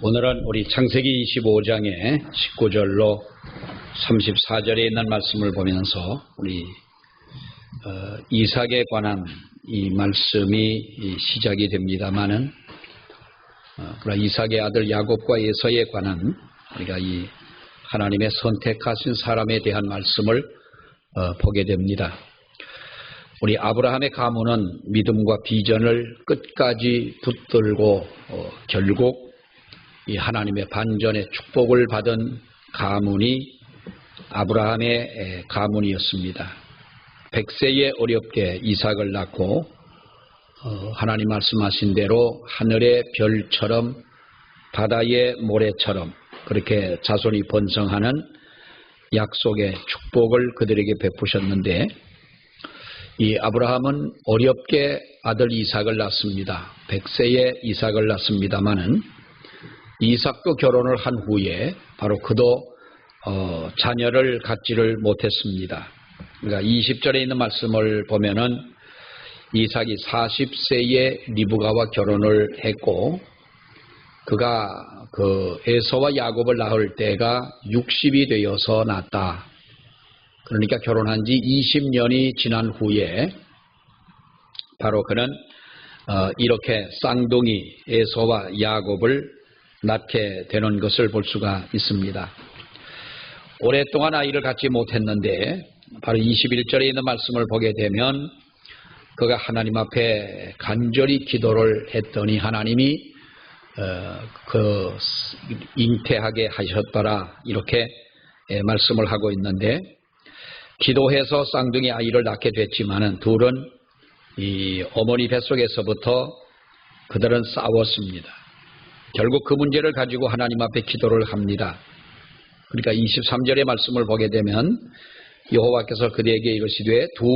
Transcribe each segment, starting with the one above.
오늘은 우리 창세기 25장의 19절로 34절에 있는 말씀을 보면서 우리 이삭에 관한 이 말씀이 시작이 됩니다마는 그러나 이삭의 아들 야곱과 에서에 관한 우리가 이 하나님의 선택하신 사람에 대한 말씀을 보게 됩니다. 우리 아브라함의 가문은 믿음과 비전을 끝까지 붙들고 결국 이 하나님의 반전의 축복을 받은 가문이 아브라함의 가문이었습니다. 100세에 어렵게 이삭을 낳고 하나님 말씀하신 대로 하늘의 별처럼 바다의 모래처럼 그렇게 자손이 번성하는 약속의 축복을 그들에게 베푸셨는데 이 아브라함은 어렵게 아들 이삭을 낳습니다. 100세에 이삭을 낳습니다마는 이삭도 결혼을 한 후에 바로 그도 자녀를 갖지를 못했습니다. 그러니까 20절에 있는 말씀을 보면은 이삭이 40세에 리브가와 결혼을 했고 그가 그 에서와 야곱을 낳을 때가 60이 되어서 낳았다. 그러니까 결혼한 지 20년이 지난 후에 바로 그는 이렇게 쌍둥이 에서와 야곱을 낳게 되는 것을 볼 수가 있습니다. 오랫동안 아이를 갖지 못했는데 바로 21절에 있는 말씀을 보게 되면 그가 하나님 앞에 간절히 기도를 했더니 하나님이 잉태하게 하셨더라 이렇게 말씀을 하고 있는데 기도해서 쌍둥이 아이를 낳게 됐지만은 둘은 이 어머니 뱃속에서부터 그들은 싸웠습니다. 결국 그 문제를 가지고 하나님 앞에 기도를 합니다. 그러니까 23절의 말씀을 보게 되면 여호와께서 그들에게 이르시되 두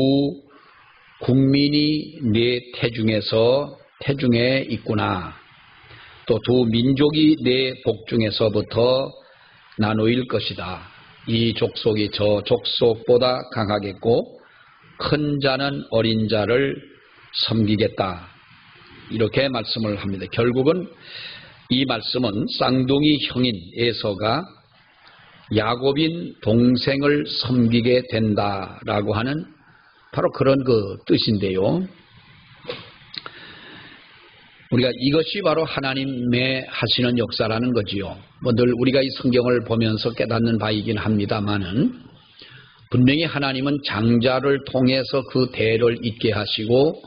국민이 네 태중에 있구나. 또 두 민족이 네 복중에서부터 나누일 것이다. 이 족속이 저 족속보다 강하겠고 큰 자는 어린 자를 섬기겠다. 이렇게 말씀을 합니다. 결국은 이 말씀은 쌍둥이 형인 에서가 야곱인 동생을 섬기게 된다라고 하는 바로 그런 그 뜻인데요. 우리가 이것이 바로 하나님의 하시는 역사라는 거지요. 늘 우리가 이 성경을 보면서 깨닫는 바이긴 합니다만은 분명히 하나님은 장자를 통해서 그 대를 잇게 하시고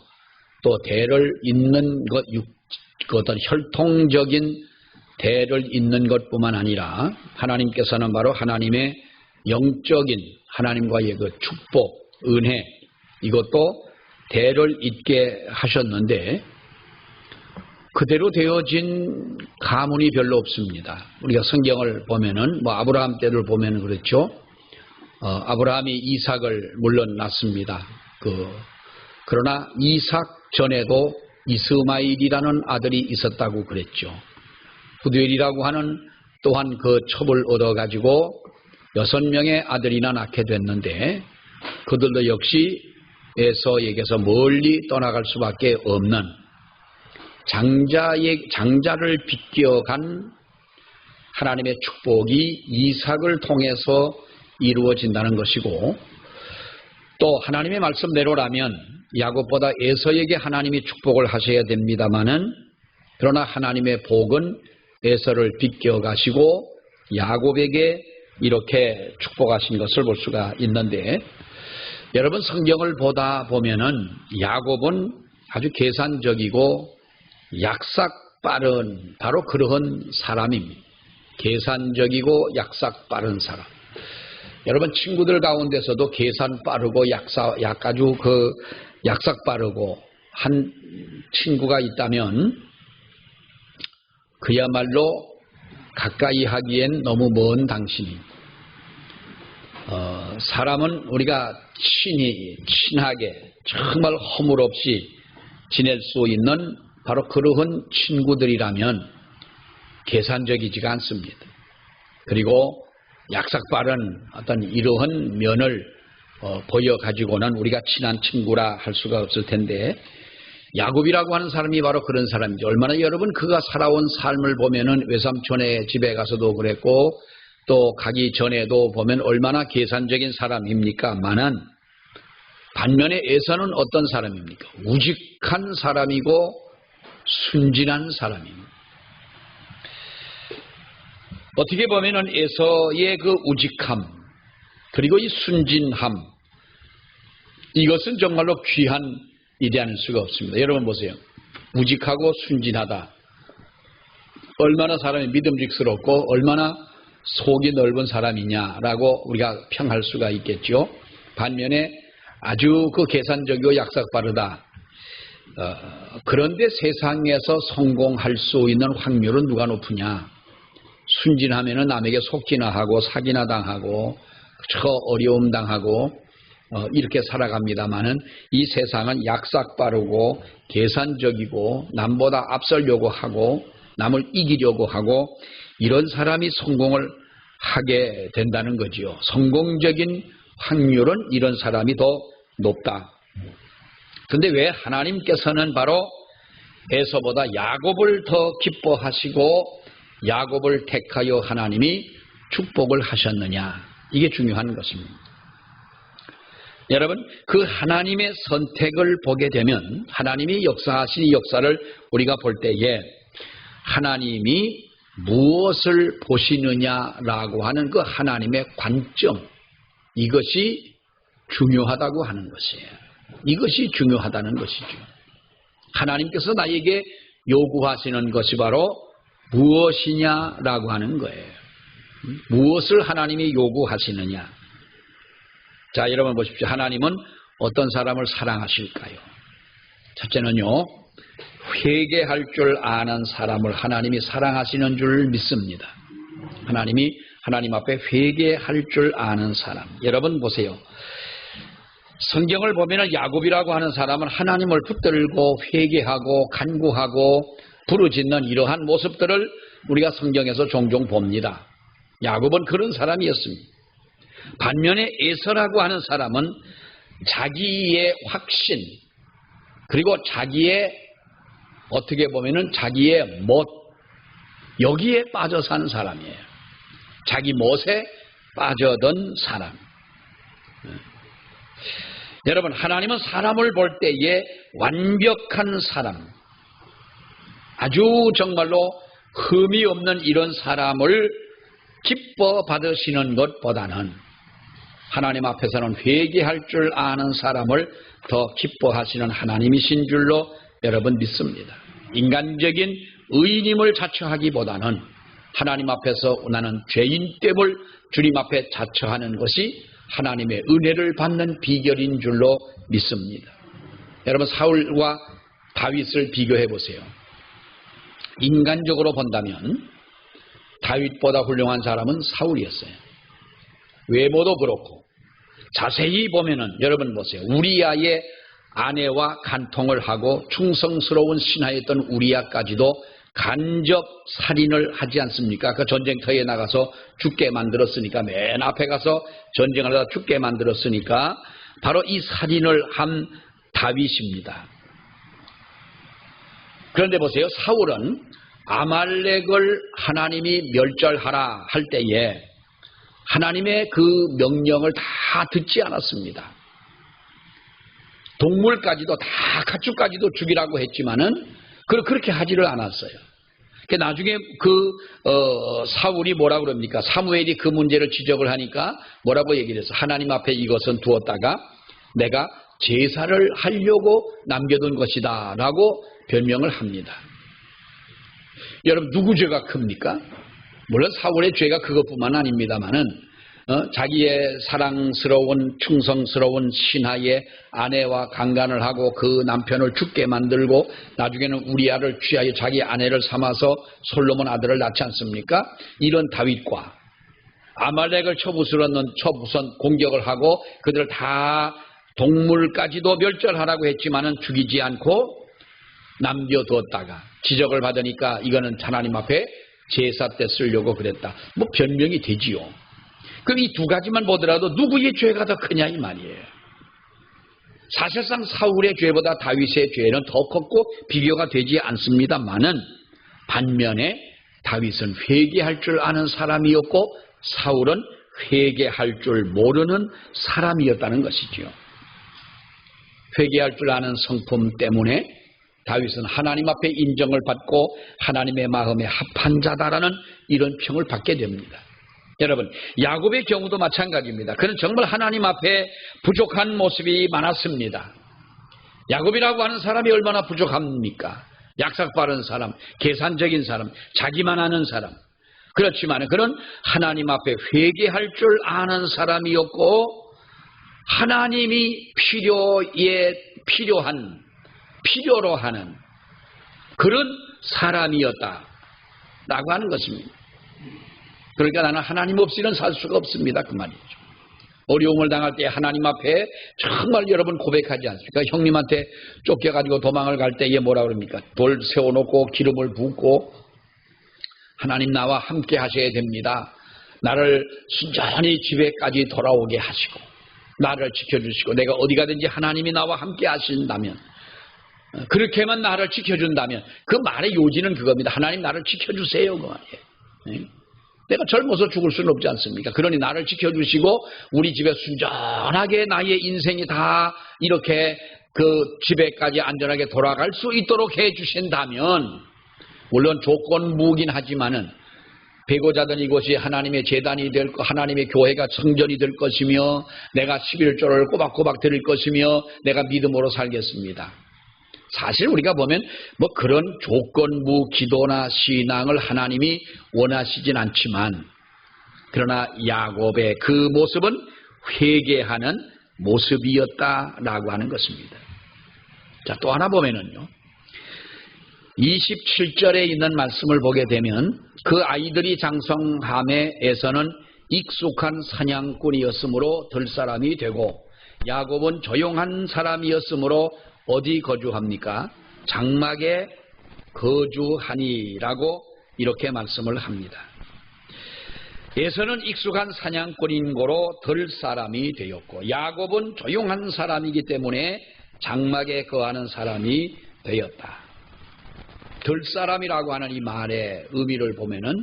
또 대를 잇는 것 어떤 혈통적인 대를 잇는 것뿐만 아니라 하나님께서는 바로 하나님의 영적인 하나님과의 그 축복, 은혜 이것도 대를 잇게 하셨는데 그대로 되어진 가문이 별로 없습니다. 우리가 성경을 보면은 아브라함 때를 보면은 그렇죠. 아브라함이 이삭을 물론 낳습니다. 그러나 이삭 전에도 이스마일이라는 아들이 있었다고 그랬죠. 후두엘이라고 하는 또한 그 첩을 얻어가지고 6명의 아들이나 낳게 됐는데 그들도 역시 에서에게서 멀리 떠나갈 수밖에 없는 장자를 비껴간 하나님의 축복이 이삭을 통해서 이루어진다는 것이고 또 하나님의 말씀대로라면 야곱보다 에서에게 하나님이 축복을 하셔야 됩니다마는 그러나 하나님의 복은 에서를 비껴가시고 야곱에게 이렇게 축복하신 것을 볼 수가 있는데 여러분 성경을 보다 보면은 야곱은 아주 계산적이고 약삭 빠른 바로 그러한 사람입니다. 계산적이고 약삭 빠른 사람. 여러분 친구들 가운데서도 계산 빠르고 아주 약삭 빠르고 한 친구가 있다면 그야말로 가까이 하기엔 너무 먼 당신입니다. 사람은 우리가 친하게 정말 허물 없이 지낼 수 있는 바로 그러한 친구들이라면 계산적이지가 않습니다. 그리고 약삭 빠른 어떤 이러한 면을 보여가지고는 우리가 친한 친구라 할 수가 없을 텐데 야곱이라고 하는 사람이 바로 그런 사람이죠. 얼마나 여러분 그가 살아온 삶을 보면은 외삼촌의 집에 가서도 그랬고 또 가기 전에도 보면 얼마나 계산적인 사람입니까? 만은 반면에 에서는 어떤 사람입니까? 우직한 사람이고 순진한 사람입니다. 어떻게 보면은 에서의 그 우직함 그리고 이 순진함 이것은 정말로 귀한 일이라는 수가 없습니다. 여러분 보세요. 우직하고 순진하다. 얼마나 사람이 믿음직스럽고 얼마나 속이 넓은 사람이냐라고 우리가 평할 수가 있겠죠. 반면에 아주 그 계산적이고 약삭빠르다. 그런데 세상에서 성공할 수 있는 확률은 누가 높으냐? 순진하면은 남에게 속기나 하고 사기나 당하고 저 어려움 당하고 이렇게 살아갑니다마는 이 세상은 약삭빠르고 계산적이고 남보다 앞서려고 하고 남을 이기려고 하고 이런 사람이 성공을 하게 된다는 거지요. 성공적인 확률은 이런 사람이 더 높다. 그런데 왜 하나님께서는 바로 에서보다 야곱을 더 기뻐하시고 야곱을 택하여 하나님이 축복을 하셨느냐? 이게 중요한 것입니다. 여러분, 그 하나님의 선택을 보게 되면 하나님이 역사하신 이 역사를 우리가 볼 때에 하나님이 무엇을 보시느냐라고 하는 그 하나님의 관점 이것이 중요하다고 하는 것이에요. 이것이 중요하다는 것이죠. 하나님께서 나에게 요구하시는 것이 바로 무엇이냐라고 하는 거예요. 무엇을 하나님이 요구하시느냐. 자, 여러분 보십시오. 하나님은 어떤 사람을 사랑하실까요? 첫째는요. 회개할 줄 아는 사람을 하나님이 사랑하시는 줄 믿습니다. 하나님이 하나님 앞에 회개할 줄 아는 사람. 여러분 보세요. 성경을 보면 야곱이라고 하는 사람은 하나님을 붙들고 회개하고 간구하고 부르짖는 이러한 모습들을 우리가 성경에서 종종 봅니다. 야곱은 그런 사람이었습니다. 반면에 에서라고 하는 사람은 자기의 확신 그리고 자기의 어떻게 보면은 자기의 멋 여기에 빠져 사는 사람이에요. 자기 멋에 빠져든 사람. 여러분 하나님은 사람을 볼 때에 완벽한 사람 아주 정말로 흠이 없는 이런 사람을 기뻐 받으시는 것보다는 하나님 앞에서는 회개할 줄 아는 사람을 더 기뻐하시는 하나님이신 줄로 여러분 믿습니다. 인간적인 의인임을 자처하기보다는 하나님 앞에서 나는 죄인됨을 주님 앞에 자처하는 것이 하나님의 은혜를 받는 비결인 줄로 믿습니다. 여러분 사울과 다윗을 비교해 보세요. 인간적으로 본다면 다윗보다 훌륭한 사람은 사울이었어요. 외모도 그렇고 자세히 보면은 여러분 보세요. 우리아의 아내와 간통을 하고 충성스러운 신하였던 우리아까지도 간접 살인을 하지 않습니까? 그 전쟁터에 나가서 죽게 만들었으니까 맨 앞에 가서 전쟁을 하다 죽게 만들었으니까 바로 이 살인을 한 다윗입니다. 그런데 보세요. 사울은 아말렉을 하나님이 멸절하라 할 때에 하나님의 그 명령을 다 듣지 않았습니다. 동물까지도 다 가축까지도 죽이라고 했지만은 그렇게 하지를 않았어요. 나중에 사울이 뭐라 그럽니까? 사무엘이 그 문제를 지적을 하니까 뭐라고 얘기를 했어? 하나님 앞에 이것은 두었다가 내가 제사를 하려고 남겨둔 것이다 라고 변명을 합니다. 여러분 누구 죄가 큽니까? 물론 사울의 죄가 그것뿐만 아닙니다만은 자기의 사랑스러운 충성스러운 신하의 아내와 강간을 하고 그 남편을 죽게 만들고 나중에는 우리아를 취하여 자기 아내를 삼아서 솔로몬 아들을 낳지 않습니까? 이런 다윗과 아말렉을 처부선 공격을 하고 그들을 다 동물까지도 멸절하라고 했지만은 죽이지 않고 남겨두었다가 지적을 받으니까 이거는 하나님 앞에 제사 때 쓰려고 그랬다. 뭐 변명이 되지요. 그럼 이 두 가지만 보더라도 누구의 죄가 더 크냐 이 말이에요. 사실상 사울의 죄보다 다윗의 죄는 더 컸고 비교가 되지 않습니다만은 반면에 다윗은 회개할 줄 아는 사람이었고 사울은 회개할 줄 모르는 사람이었다는 것이지요. 회개할 줄 아는 성품 때문에 다윗은 하나님 앞에 인정을 받고 하나님의 마음에 합한 자다라는 이런 평을 받게 됩니다. 여러분, 야곱의 경우도 마찬가지입니다. 그는 정말 하나님 앞에 부족한 모습이 많았습니다. 야곱이라고 하는 사람이 얼마나 부족합니까? 약삭 빠른 사람, 계산적인 사람, 자기만 아는 사람. 그렇지만 그는 하나님 앞에 회개할 줄 아는 사람이었고 하나님이 필요로 하는 그런 사람이었다라고 하는 것입니다. 그러니까 나는 하나님 없이는 살 수가 없습니다. 그 말이죠. 어려움을 당할 때 하나님 앞에 정말 여러분 고백하지 않습니까? 형님한테 쫓겨가지고 도망을 갈 때에 뭐라 그럽니까? 돌 세워놓고 기름을 붓고 하나님 나와 함께 하셔야 됩니다. 나를 순전히 집에까지 돌아오게 하시고 나를 지켜주시고 내가 어디 가든지 하나님이 나와 함께 하신다면 그렇게만 나를 지켜준다면 그 말의 요지는 그겁니다. 하나님 나를 지켜주세요. 그 말이에요. 내가 젊어서 죽을 수는 없지 않습니까? 그러니 나를 지켜주시고 우리 집에 순전하게 나의 인생이 다 이렇게 그 집에까지 안전하게 돌아갈 수 있도록 해주신다면 물론 조건부긴 하지만은 배고자든 이곳이 하나님의 제단이 될 것, 하나님의 교회가 성전이 될 것이며 내가 11조를 꼬박꼬박 드릴 것이며 내가 믿음으로 살겠습니다. 사실 우리가 보면 뭐 그런 조건부 기도나 신앙을 하나님이 원하시진 않지만 그러나 야곱의 그 모습은 회개하는 모습이었다라고 하는 것입니다. 자, 또 하나 보면은요. 27절에 있는 말씀을 보게 되면 그 아이들이 장성함에에서는 익숙한 사냥꾼이었으므로 들사람이 되고 야곱은 조용한 사람이었으므로 어디 거주합니까? 장막에 거주하니라고 이렇게 말씀을 합니다. 에서는 익숙한 사냥꾼인 고로 들 사람이 되었고 야곱은 조용한 사람이기 때문에 장막에 거하는 사람이 되었다. 들 사람이라고 하는 이 말의 의미를 보면은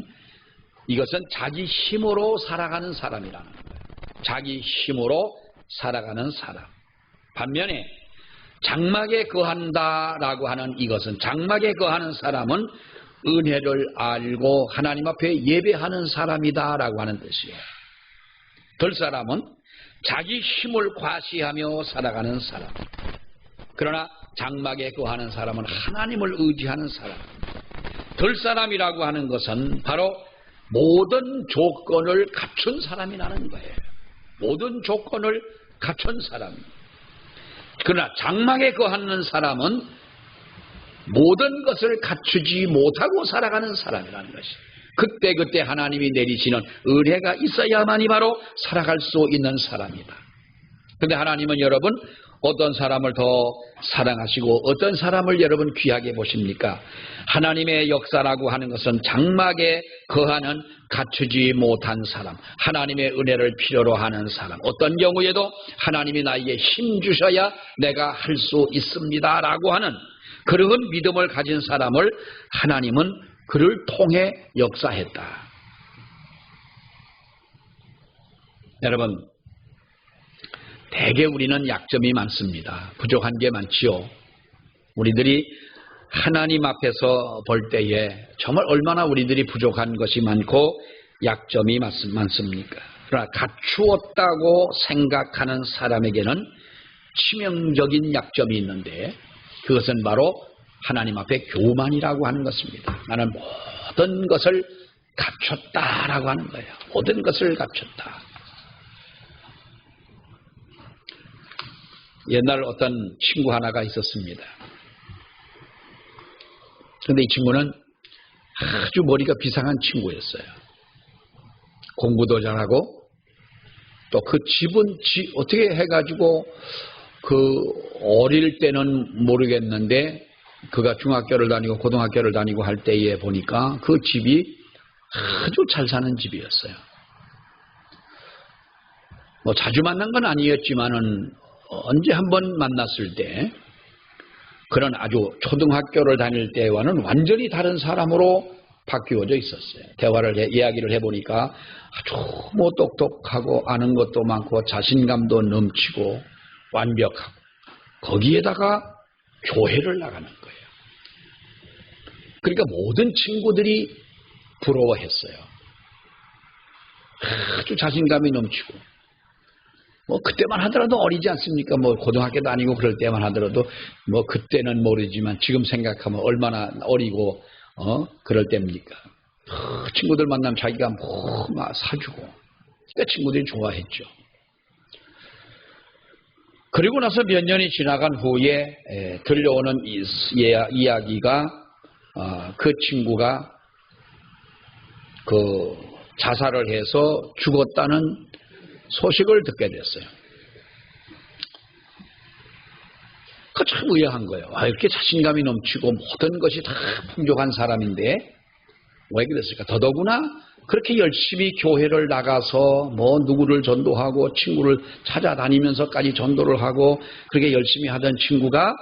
이것은 자기 힘으로 살아가는 사람이라는 거예요. 자기 힘으로 살아가는 사람. 반면에 장막에 거한다라고 하는 이것은 장막에 거하는 사람은 은혜를 알고 하나님 앞에 예배하는 사람이다라고 하는 뜻이에요. 들 사람은 자기 힘을 과시하며 살아가는 사람. 그러나 장막에 거하는 사람은 하나님을 의지하는 사람. 들 사람이라고 하는 것은 바로 모든 조건을 갖춘 사람이라는 거예요. 모든 조건을 갖춘 사람입니다. 그러나 장막에 거하는 사람은 모든 것을 갖추지 못하고 살아가는 사람이라는 것이 그때그때 하나님이 내리시는 은혜가 있어야만이 바로 살아갈 수 있는 사람이다. 그런데 하나님은 여러분 어떤 사람을 더 사랑하시고 어떤 사람을 여러분 귀하게 보십니까? 하나님의 역사라고 하는 것은 장막에 거하는 갖추지 못한 사람, 하나님의 은혜를 필요로 하는 사람, 어떤 경우에도 하나님이 나에게 힘 주셔야 내가 할 수 있습니다 라고 하는 그런 믿음을 가진 사람을 하나님은 그를 통해 역사했다. 여러분, 대개 우리는 약점이 많습니다. 부족한 게 많지요. 우리들이 하나님 앞에서 볼 때에 정말 얼마나 우리들이 부족한 것이 많고 약점이 많습니까? 그러나 갖추었다고 생각하는 사람에게는 치명적인 약점이 있는데 그것은 바로 하나님 앞에 교만이라고 하는 것입니다. 나는 모든 것을 갖췄다라고 하는 거예요. 모든 것을 갖췄다. 옛날 어떤 친구 하나가 있었습니다. 그런데 이 친구는 아주 머리가 비상한 친구였어요. 공부도 잘하고 또 그 집은 어떻게 해가지고 그 어릴 때는 모르겠는데 그가 중학교를 다니고 고등학교를 다니고 할 때에 보니까 그 집이 아주 잘 사는 집이었어요. 뭐 자주 만난 건 아니었지만은 언제 한번 만났을 때 그는 아주 초등학교를 다닐 때와는 완전히 다른 사람으로 바뀌어져 있었어요. 이야기를 해보니까 아주 뭐 똑똑하고 아는 것도 많고 자신감도 넘치고 완벽하고 거기에다가 교회를 나가는 거예요. 그러니까 모든 친구들이 부러워했어요. 아주 자신감이 넘치고 뭐 그때만 하더라도 어리지 않습니까? 뭐 고등학교 다니고 그럴 때만 하더라도 뭐 그때는 모르지만 지금 생각하면 얼마나 어리고 그럴 때입니까? 친구들 만나면 자기가 뭐 막 사주고 그러니까 친구들이 좋아했죠. 그리고 나서 몇 년이 지나간 후에 들려오는 이야기가 그 친구가 그 자살을 해서 죽었다는 소식을 듣게 됐어요. 그 참 의아한 거예요. 이렇게 자신감이 넘치고 모든 것이 다 풍족한 사람인데 왜 그랬을까? 더더구나 그렇게 열심히 교회를 나가서 뭐 누구를 전도하고 친구를 찾아다니면서까지 전도를 하고 그렇게 열심히 하던 친구가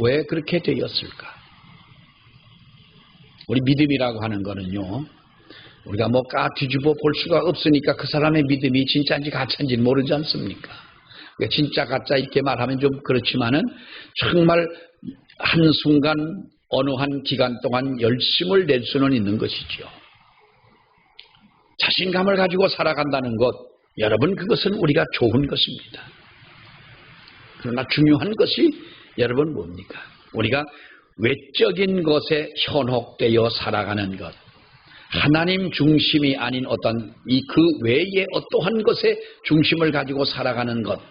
왜 그렇게 되었을까? 우리 믿음이라고 하는 거는요, 우리가 뭐 뒤집어 볼 수가 없으니까 그 사람의 믿음이 진짜인지 가짜인지는 모르지 않습니까? 그러니까 진짜 가짜 이렇게 말하면 좀 그렇지만은 정말 한순간 어느 한 기간 동안 열심을 낼 수는 있는 것이지요. 자신감을 가지고 살아간다는 것, 여러분 그것은 우리가 좋은 것입니다. 그러나 중요한 것이 여러분 뭡니까? 우리가 외적인 것에 현혹되어 살아가는 것, 하나님 중심이 아닌 어떤 그 외의 어떠한 것에 중심을 가지고 살아가는 것,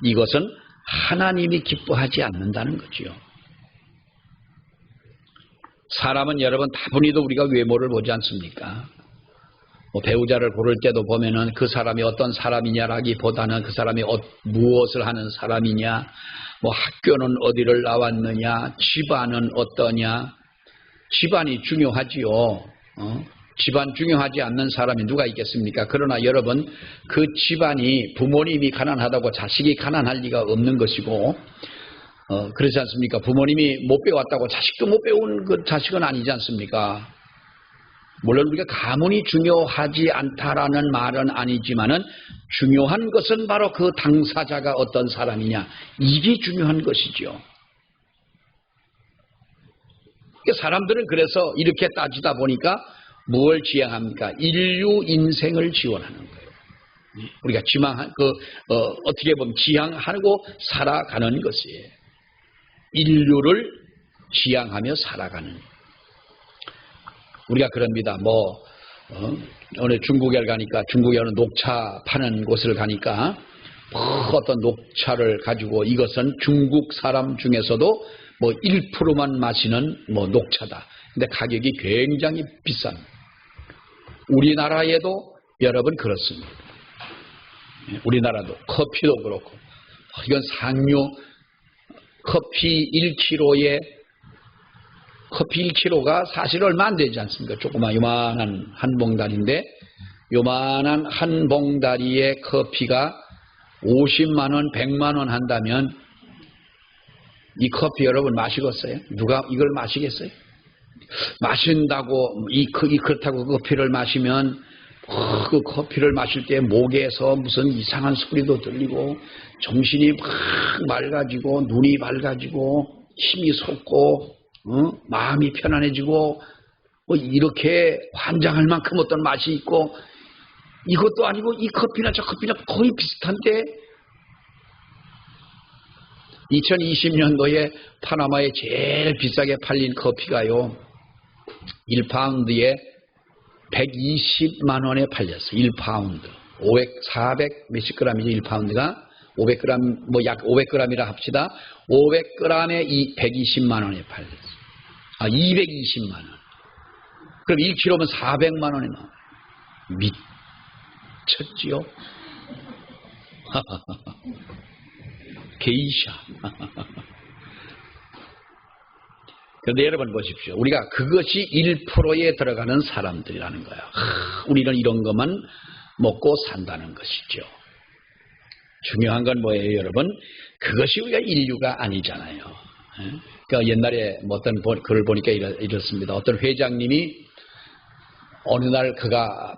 이것은 하나님이 기뻐하지 않는다는 거지요. 사람은 여러분 다분히도 우리가 외모를 보지 않습니까? 뭐 배우자를 고를 때도 보면은 그 사람이 어떤 사람이냐라기보다는 그 사람이 무엇을 하는 사람이냐, 뭐 학교는 어디를 나왔느냐, 집안은 어떠냐. 집안이 중요하지요. 집안 중요하지 않는 사람이 누가 있겠습니까? 그러나 여러분 그 집안이 부모님이 가난하다고 자식이 가난할 리가 없는 것이고 그렇지 않습니까? 부모님이 못 배웠다고 자식도 못 배운 그 자식은 아니지 않습니까? 물론 우리가 가문이 중요하지 않다라는 말은 아니지만은 중요한 것은 바로 그 당사자가 어떤 사람이냐, 이게 중요한 것이죠. 사람들은 그래서 이렇게 따지다 보니까 무엇을 지향합니까? 인류 인생을 지원하는 거예요. 우리가 어떻게 보면 지향하고 살아가는 것이에요. 인류를 지향하며 살아가는. 우리가 그럽니다. 어느 중국에 가니까, 중국에 어느 녹차 파는 곳을 가니까, 어떤 녹차를 가지고 이것은 중국 사람 중에서도 1%만 마시는 녹차다. 근데 가격이 굉장히 비싼. 우리나라에도 여러분 그렇습니다. 우리나라도 커피도 그렇고, 이건 상류 커피 1kg에 커피 1kg가 사실 얼마 안 되지 않습니까? 조그만 요만한 한 봉다리인데 요만한 한 봉다리의 커피가 50만 원, 100만 원 한다면 이 커피 여러분 마시겠어요? 누가 이걸 마시겠어요? 마신다고 그렇다고 그 커피를 마시면 그 커피를 마실 때 목에서 무슨 이상한 소리도 들리고 정신이 막 맑아지고 눈이 밝아지고 힘이 솟고 마음이 편안해지고 이렇게 환장할 만큼 어떤 맛이 있고, 이것도 아니고 이 커피나 저 커피나 거의 비슷한데 2020년도에 파나마에 제일 비싸게 팔린 커피가요 1파운드에 120만 원에 팔렸어요. 1파운드 400 몇십 그램이죠. 1파운드가 500g 약 500g이라 합시다. 500g에 120만 원에 팔렸어요. 220만 원. 그럼 1kg면 400만 원에 나와요. 미쳤지요? 게이샤. 그런데 여러분 보십시오. 우리가 그것이 1%에 들어가는 사람들이라는 거예요. 우리는 이런 것만 먹고 산다는 것이죠. 중요한 건 뭐예요, 여러분? 그것이 우리가 인류가 아니잖아요. 그러니까 옛날에 어떤 글을 보니까 이렇습니다. 어떤 회장님이 어느 날 그가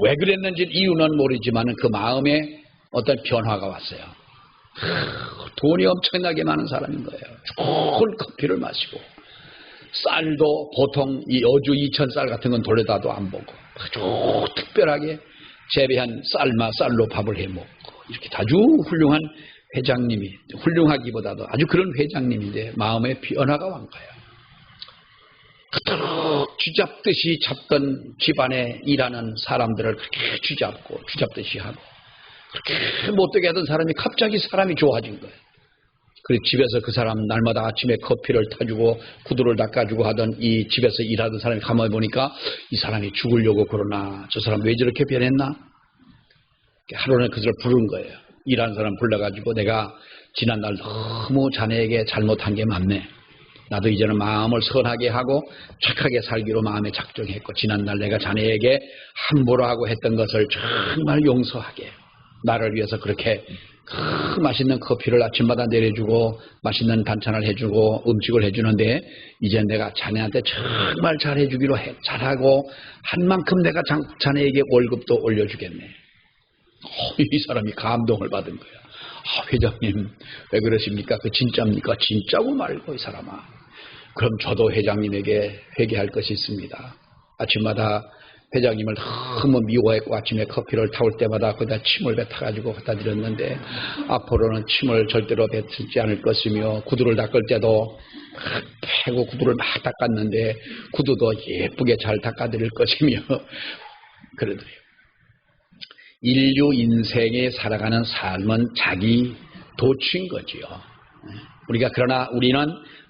왜 그랬는지 이유는 모르지만 그 마음에 어떤 변화가 왔어요. 돈이 엄청나게 많은 사람인 거예요. 좋은 커피를 마시고 쌀도 보통 이 어주 2,000쌀 같은 건 돌려다도 안 보고 아주 특별하게 재배한 쌀로 밥을 해 먹고 이렇게 아주 훌륭한 회장님이, 훌륭하기보다도 아주 그런 회장님인데 마음에 변화가 온 거예요. 그토록 쥐잡듯이 잡던 집안에 일하는 사람들을 그렇게 쥐잡듯이 하고 그렇게 못되게 하던 사람이 갑자기 사람이 좋아진 거예요. 그리고 집에서 그 사람 날마다 아침에 커피를 타주고 구두를 닦아주고 하던 이 집에서 일하던 사람이 가만히 보니까 이 사람이 죽으려고 그러나 저 사람 왜 저렇게 변했나? 하루는 그들을 부른 거예요. 일하는 사람 불러가지고 내가 지난날 너무 자네에게 잘못한 게 많네. 나도 이제는 마음을 선하게 하고 착하게 살기로 마음에 작정했고 지난날 내가 자네에게 함부로 하고 했던 것을 정말 용서하게 나를 위해서 그렇게 맛있는 커피를 아침마다 내려주고 맛있는 반찬을 해주고 음식을 해주는데 이제 내가 자네한테 정말 잘해주기로 잘하고 한 만큼 내가 자네에게 월급도 올려주겠네. 이 사람이 감동을 받은 거야. 회장님 왜 그러십니까? 그 진짜입니까? 진짜고 말고 이 사람아. 그럼 저도 회장님에게 회개할 것이 있습니다. 아침마다 회장님을 너무 미워했고 아침에 커피를 타올 때마다 거기다 침을 뱉어가지고 갖다 드렸는데 앞으로는 침을 절대로 뱉지 않을 것이며 구두를 닦을 때도 패고 구두를 막 닦았는데 구두도 예쁘게 잘 닦아드릴 것이며 그러더래요. 인류 인생에 살아가는 삶은 자기 도취인 거지요. 그러나 우리는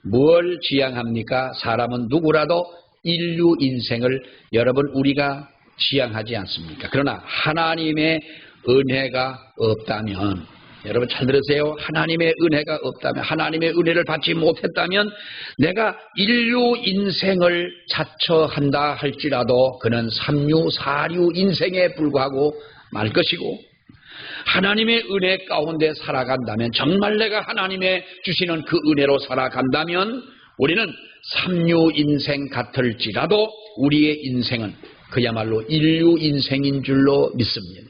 뭘 지향합니까? 사람은 누구라도 인류 인생을 여러분 우리가 지향하지 않습니까? 그러나 하나님의 은혜가 없다면 여러분 잘 들으세요. 하나님의 은혜가 없다면 하나님의 은혜를 받지 못했다면 내가 인류 인생을 자처한다 할지라도 그는 삼류 사류 인생에 불과하고 말 것이고 하나님의 은혜 가운데 살아간다면 정말 내가 하나님의 주시는 그 은혜로 살아간다면 우리는 삼류 인생 같을지라도 우리의 인생은 그야말로 인류 인생인 줄로 믿습니다.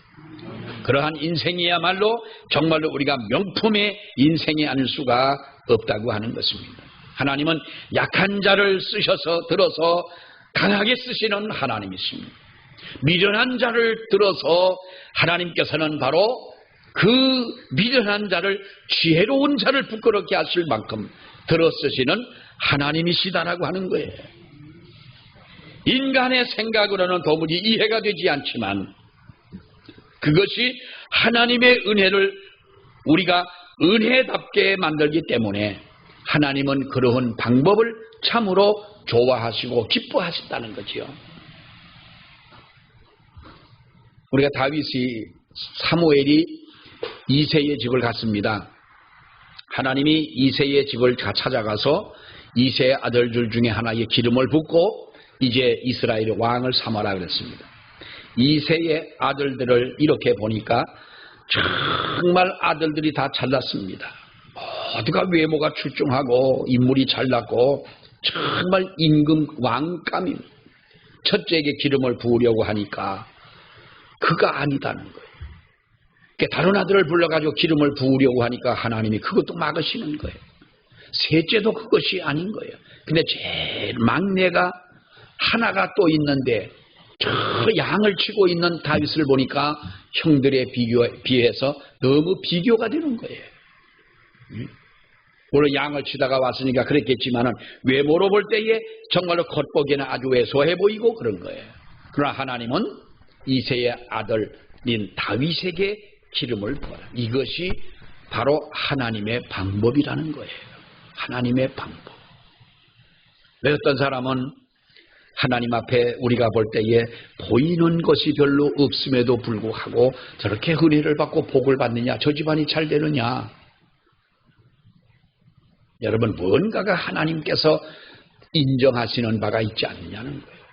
그러한 인생이야말로 정말로 우리가 명품의 인생이 아닐 수가 없다고 하는 것입니다. 하나님은 약한 자를 들어서 강하게 쓰시는 하나님이십니다. 미련한 자를 들어서 하나님께서는 바로 그 미련한 자를 지혜로운 자를 부끄럽게 하실 만큼 들어쓰시는 하나님이시다라고 하는 거예요. 인간의 생각으로는 도무지 이해가 되지 않지만 그것이 하나님의 은혜를 우리가 은혜답게 만들기 때문에 하나님은 그러한 방법을 참으로 좋아하시고 기뻐하신다는 거지요. 우리가 사무엘이 이새의 집을 갔습니다. 하나님이 이새의 집을 찾아가서 이새의 아들들 중에 하나의 기름을 붓고 이제 이스라엘의 왕을 삼아라 그랬습니다. 이새의 아들들을 이렇게 보니까 정말 아들들이 다 잘났습니다. 모두가 외모가 출중하고 인물이 잘났고 정말 임금 왕감입니다. 첫째에게 기름을 부으려고 하니까 그가 아니다는 거예요. 그러니까 다른 아들을 불러가지고 기름을 부으려고 하니까 하나님이 그것도 막으시는 거예요. 셋째도 그것이 아닌 거예요. 근데 제일 막내가 하나가 또 있는데 저 양을 치고 있는 다윗을 보니까 형들에 비해서 너무 비교가 되는 거예요. 물론 양을 치다가 왔으니까 그랬겠지만은 외모로 볼 때에 정말로 겉보기에는 아주 왜소해 보이고 그런 거예요. 그러나 하나님은 이새의 아들인 다윗에게 기름을 부어라. 이것이 바로 하나님의 방법이라는 거예요. 하나님의 방법. 왜 어떤 사람은 하나님 앞에 우리가 볼 때에 보이는 것이 별로 없음에도 불구하고 저렇게 은혜를 받고 복을 받느냐, 저 집안이 잘 되느냐. 여러분 뭔가가 하나님께서 인정하시는 바가 있지 않느냐는 거예요.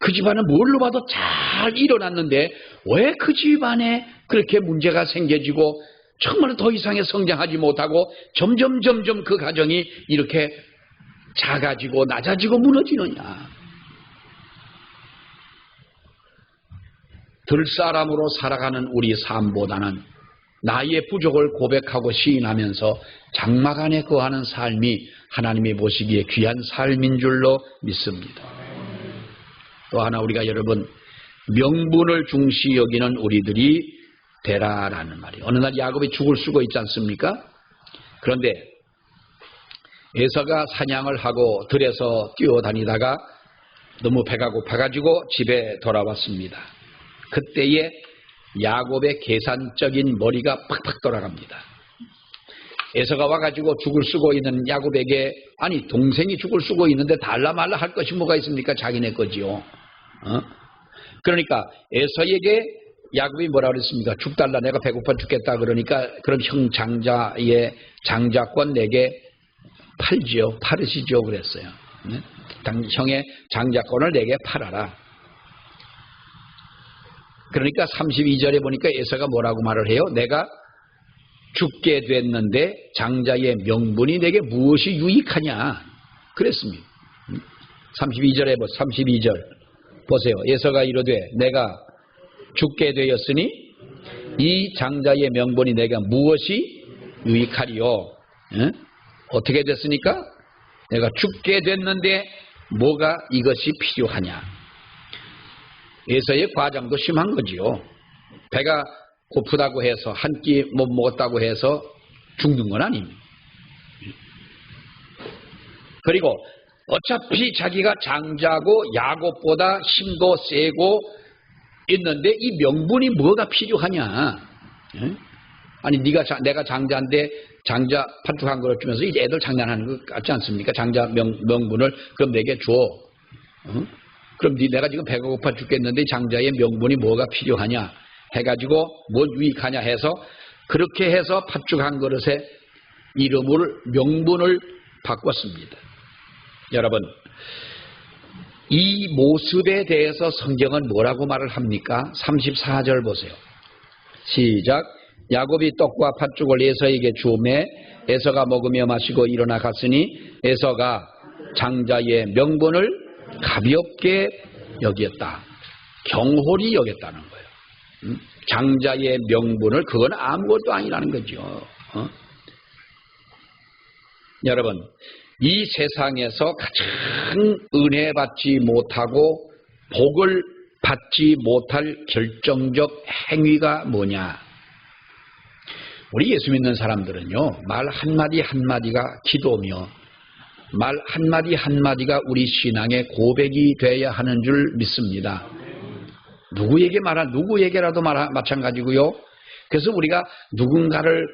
그 집안은 뭘로 봐도 잘 일어났는데 왜 그 집안에 그렇게 문제가 생겨지고 정말 더 이상의 성장하지 못하고 점점 그 가정이 이렇게 작아지고 낮아지고 무너지느냐. 들사람으로 살아가는 우리 삶보다는 나의 부족을 고백하고 시인하면서 장막 안에 거하는 삶이 하나님이 보시기에 귀한 삶인 줄로 믿습니다. 또 하나 우리가 여러분 명분을 중시 여기는 우리들이 되라라는 말이 어느 날 야곱이 죽을 쓰고 있지 않습니까? 그런데 에서가 사냥을 하고 들에서 뛰어다니다가 너무 배가 고파가지고 집에 돌아왔습니다. 그때에 야곱의 계산적인 머리가 팍팍 돌아갑니다. 에서가 와가지고 죽을 쓰고 있는 야곱에게 아니 동생이 죽을 쓰고 있는데 달라 말라 할 것이 뭐가 있습니까? 자기네 거지요. 그러니까 에서에게 야곱이 뭐라 그랬습니까? 죽 달라 내가 배고파 죽겠다 그러니까 그럼 형 장자의 장자권 내게 팔지요. 팔으시죠 그랬어요. 형의 장자권을 내게 팔아라. 그러니까 32절에 보니까 에서가 뭐라고 말을 해요? 내가 죽게 됐는데 장자의 명분이 내게 무엇이 유익하냐 그랬습니다. 32절에 32절 보세요. 에서가 이르되 내가 죽게 되었으니 이 장자의 명분이 내가 무엇이 유익하리요? 어떻게 됐습니까? 내가 죽게 됐는데 뭐가 이것이 필요하냐? 에서의 과장도 심한 거지요. 배가 고프다고 해서 한 끼 못 먹었다고 해서 죽는 건 아닙니다. 그리고 어차피 자기가 장자고 야곱보다 힘도 세고 있는데 이 명분이 뭐가 필요하냐? 아니 내가 장자인데 장자 팥죽 한 그릇 주면서 이제 애들 장난하는 것 같지 않습니까? 장자 명분을 그럼 내게 줘. 그럼 내가 지금 배가 고파 죽겠는데 장자의 명분이 뭐가 필요하냐 해가지고 뭘 유익하냐 해서 그렇게 해서 팥죽 한 그릇에 명분을 바꿨습니다. 여러분 이 모습에 대해서 성경은 뭐라고 말을 합니까? 34절 보세요. 시작. 야곱이 떡과 팥죽을 에서에게 주매 에서가 먹으며 마시고 일어나 갔으니 에서가 장자의 명분을 가볍게 여겼다. 경홀히 여겼다는 거예요. 장자의 명분을 그건 아무것도 아니라는 거죠. 여러분 이 세상에서 가장 은혜 받지 못하고 복을 받지 못할 결정적 행위가 뭐냐? 우리 예수 믿는 사람들은요 말 한마디 한마디가 기도며 말 한마디 한마디가 우리 신앙의 고백이 돼야 하는 줄 믿습니다. 누구에게라도 마찬가지고요. 그래서 우리가 누군가를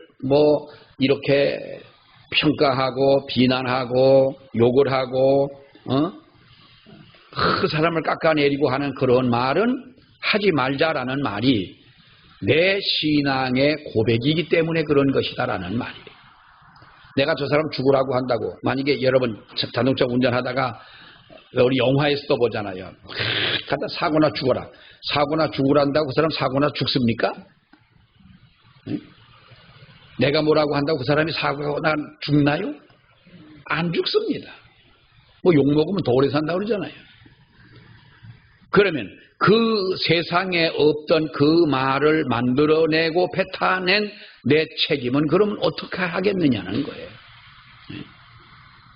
이렇게 평가하고 비난하고 욕을 하고 그 사람을 깎아내리고 하는 그런 말은 하지 말자라는 말이 내 신앙의 고백이기 때문에 그런 것이다라는 말이에요. 내가 저 사람 죽으라고 한다고 만약에 여러분 자동차 운전하다가 우리 영화에서도 보잖아요. 갖다 사고나 죽어라. 사고나 죽으란다고 그 사람 사고나 죽습니까? 내가 뭐라고 한다고 그 사람이 사고나 죽나요? 안 죽습니다. 욕먹으면 더 오래 산다고 그러잖아요. 그러면 그 세상에 없던 그 말을 만들어내고 뱉어낸 내 책임은 그러면 어떻게 하겠느냐는 거예요.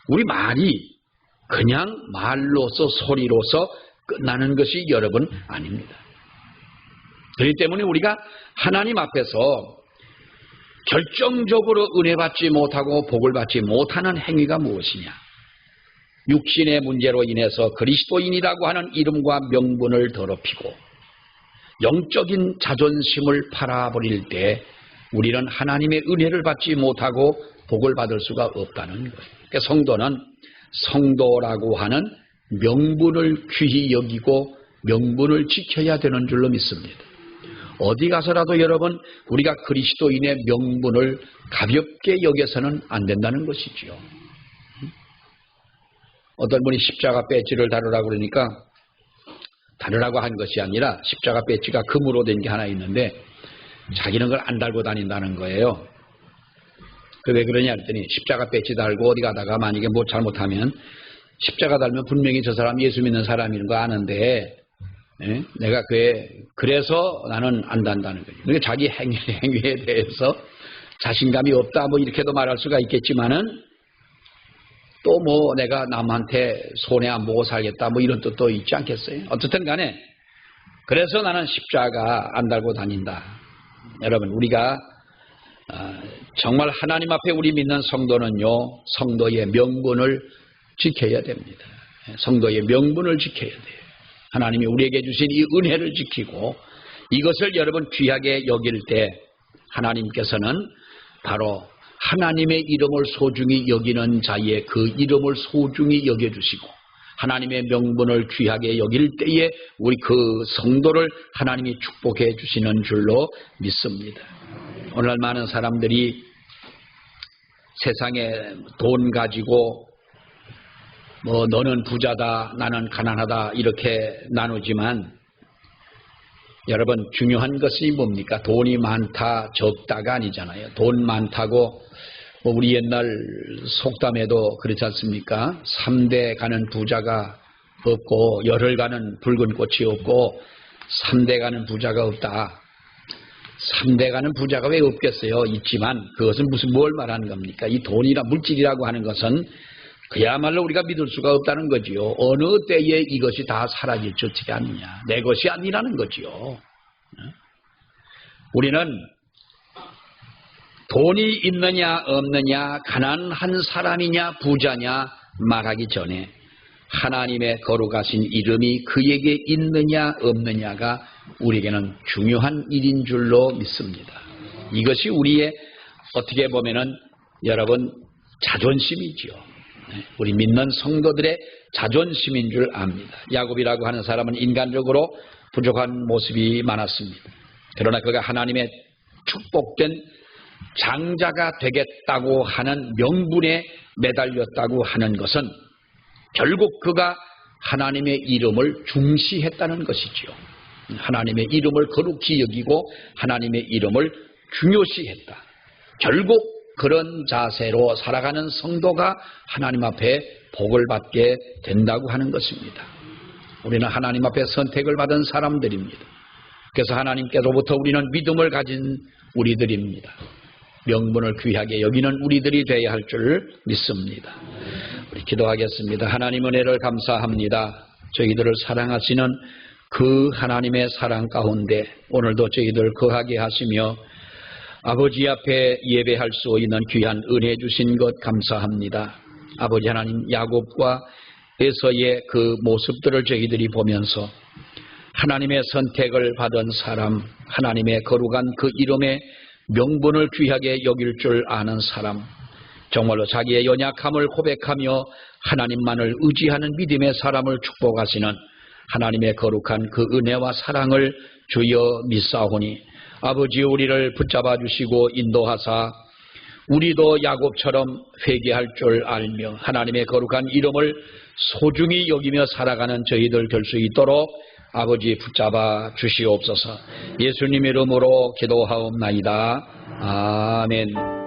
우리 말이 그냥 말로서 소리로서 끝나는 것이 여러분 아닙니다. 그렇기 때문에 우리가 하나님 앞에서 결정적으로 은혜 받지 못하고 복을 받지 못하는 행위가 무엇이냐? 육신의 문제로 인해서 그리스도인이라고 하는 이름과 명분을 더럽히고 영적인 자존심을 팔아버릴 때 우리는 하나님의 은혜를 받지 못하고 복을 받을 수가 없다는 거예요. 그러니까 성도는 성도라고 하는 명분을 귀히 여기고 명분을 지켜야 되는 줄로 믿습니다. 어디 가서라도 여러분 우리가 그리스도인의 명분을 가볍게 여겨서는 안 된다는 것이지요. 어떤 분이 십자가 배지를 다루라고 그러니까 다르라고 한 것이 아니라 십자가 배지가 금으로 된 게 하나 있는데 자기는 그걸 안 달고 다닌다는 거예요. 왜 그러냐 했더니 십자가 배지 달고 어디 가다가 만약에 뭐 잘못하면 십자가 달면 분명히 저 사람 예수 믿는 사람인 거 아는데 내가 그래서 나는 안 단다는 거죠. 그러니까 자기 행위에 대해서 자신감이 없다 뭐 이렇게도 말할 수가 있겠지만은 또 뭐 내가 남한테 손해 안 보고 살겠다 뭐 이런 뜻도 있지 않겠어요? 어쨌든 간에 그래서 나는 십자가 안 달고 다닌다. 여러분 우리가 정말 하나님 앞에 우리 믿는 성도는요 성도의 명분을 지켜야 됩니다. 성도의 명분을 지켜야 돼요. 하나님이 우리에게 주신 이 은혜를 지키고 이것을 여러분 귀하게 여길 때 하나님께서는 바로 하나님의 이름을 소중히 여기는 자의 그 이름을 소중히 여겨주시고 하나님의 명분을 귀하게 여길 때에 우리 그 성도를 하나님이 축복해 주시는 줄로 믿습니다. 오늘 많은 사람들이 세상에 돈 가지고 뭐 너는 부자다 나는 가난하다 이렇게 나누지만 여러분 중요한 것이 뭡니까? 돈이 많다 적다가 아니잖아요. 돈 많다고 뭐 우리 옛날 속담에도 그렇지 않습니까? 3대 가는 부자가 없고 열흘 가는 붉은 꽃이 없고 3대 가는 부자가 없다. 3대 가는 부자가 왜 없겠어요? 있지만 그것은 뭘 말하는 겁니까? 이 돈이나 물질이라고 하는 것은 그야말로 우리가 믿을 수가 없다는 거지요. 어느 때에 이것이 다 사라질지 어떻게 아느냐. 내 것이 아니라는 거지요. 우리는 돈이 있느냐 없느냐 가난한 사람이냐 부자냐 말하기 전에 하나님의 거룩하신 이름이 그에게 있느냐 없느냐가 우리에게는 중요한 일인 줄로 믿습니다. 이것이 우리의 어떻게 보면은 여러분 자존심이지요. 우리 믿는 성도들의 자존심인 줄 압니다. 야곱이라고 하는 사람은 인간적으로 부족한 모습이 많았습니다. 그러나 그가 하나님의 축복된 장자가 되겠다고 하는 명분에 매달렸다고 하는 것은 결국 그가 하나님의 이름을 중시했다는 것이지요. 하나님의 이름을 거룩히 여기고 하나님의 이름을 중요시했다. 결국 그런 자세로 살아가는 성도가 하나님 앞에 복을 받게 된다고 하는 것입니다. 우리는 하나님 앞에 선택을 받은 사람들입니다. 그래서 하나님께로부터 우리는 믿음을 가진 우리들입니다. 명분을 귀하게 여기는 우리들이 되어야 할 줄 믿습니다. 우리 기도하겠습니다. 하나님 은혜를 감사합니다. 저희들을 사랑하시는 그 하나님의 사랑 가운데 오늘도 저희들 거하게 하시며 아버지 앞에 예배할 수 있는 귀한 은혜 주신 것 감사합니다. 아버지 하나님 야곱과 에서의 그 모습들을 저희들이 보면서 하나님의 선택을 받은 사람, 하나님의 거룩한 그 이름의 명분을 귀하게 여길 줄 아는 사람, 정말로 자기의 연약함을 고백하며 하나님만을 의지하는 믿음의 사람을 축복하시는 하나님의 거룩한 그 은혜와 사랑을 주여 믿사오니 아버지 우리를 붙잡아 주시고 인도하사 우리도 야곱처럼 회개할 줄 알며 하나님의 거룩한 이름을 소중히 여기며 살아가는 저희들 될 수 있도록 아버지 붙잡아 주시옵소서. 예수님 이름으로 기도하옵나이다. 아멘.